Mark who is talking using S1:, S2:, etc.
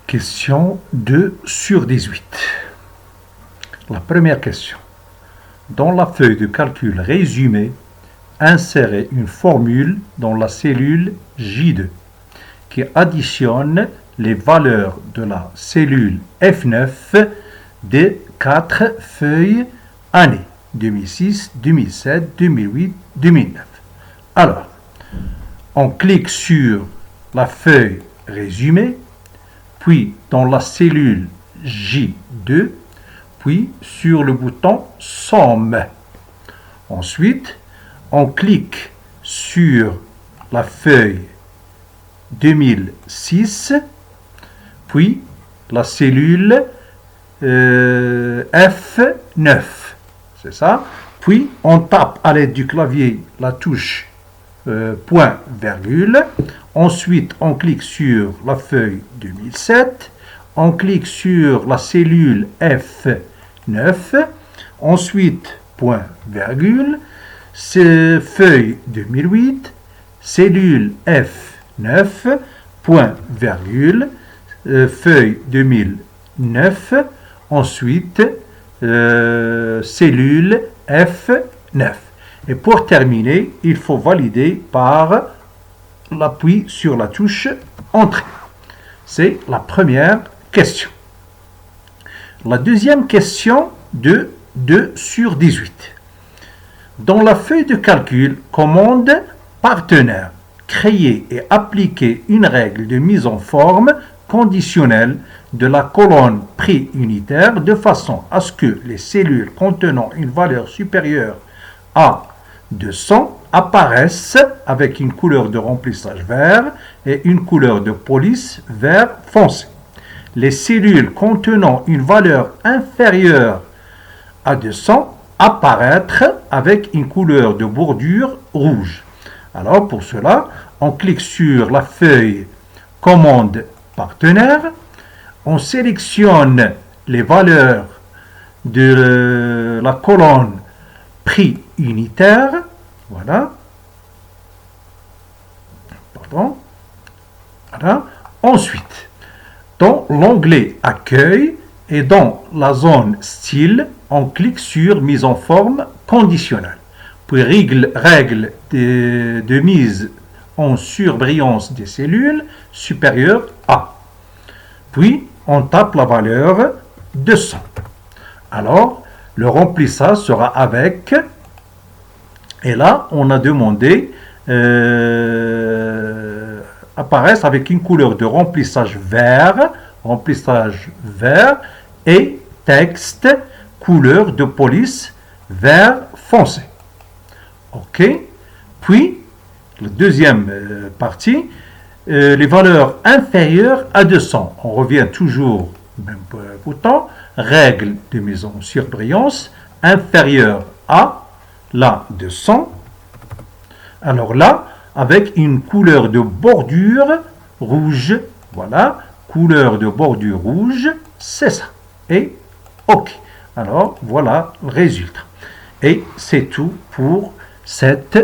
S1: Question 2 sur 18. La première question. Dans la feuille de calcul résumée, insérez une formule dans la cellule J2 qui additionne les valeurs de la cellule F9 des 4 feuilles années 2006, 2007, 2008, 2009. Alors, on clique sur la feuille résumée, puis dans la cellule J2, puis sur le bouton Somme. Ensuite, on clique sur la feuille 2006, puis la cellule F9. C'est ça. Puis, on tape à l'aide du clavier la touche point, virgule. Ensuite, on clique sur la feuille 2007. On clique sur la cellule F9. Ensuite, point, virgule. Feuille 2008. Cellule F9. Point, virgule. Feuille 2009. Ensuite, cellule F9. Et pour terminer, il faut valider par l'appui sur la touche Entrée. C'est la première question. La deuxième question de 2 sur 18. Dans la feuille de calcul, commande partenaire, créer et appliquer une règle de mise en forme conditionnelle de la colonne prix unitaire de façon à ce que les cellules contenant une valeur supérieure à 200 apparaissent avec une couleur de remplissage vert et une couleur de police vert foncé. Les cellules contenant une valeur inférieure à 200 apparaître avec une couleur de bordure rouge. Alors pour cela, on clique sur la feuille commande partenaire, on sélectionne les valeurs de la colonne prix unitaire, voilà. Pardon. Voilà. Ensuite, dans l'onglet Accueil et dans la zone Style, on clique sur Mise en forme conditionnelle. Puis règle de mise en surbrillance des cellules supérieure à. Puis, on tape la valeur 200. Alors, le remplissage sera avec, et là, on a demandé apparaissent avec une couleur de remplissage vert et texte couleur de police vert foncé. OK. Puis, la deuxième partie, les valeurs inférieures à 200. On revient toujours au même bouton. Règle de mise en surbrillance inférieure à la 200. Alors là, avec une couleur de bordure rouge, voilà, couleur de bordure rouge, c'est ça. Et OK. Alors, voilà le résultat. Et c'est tout pour cette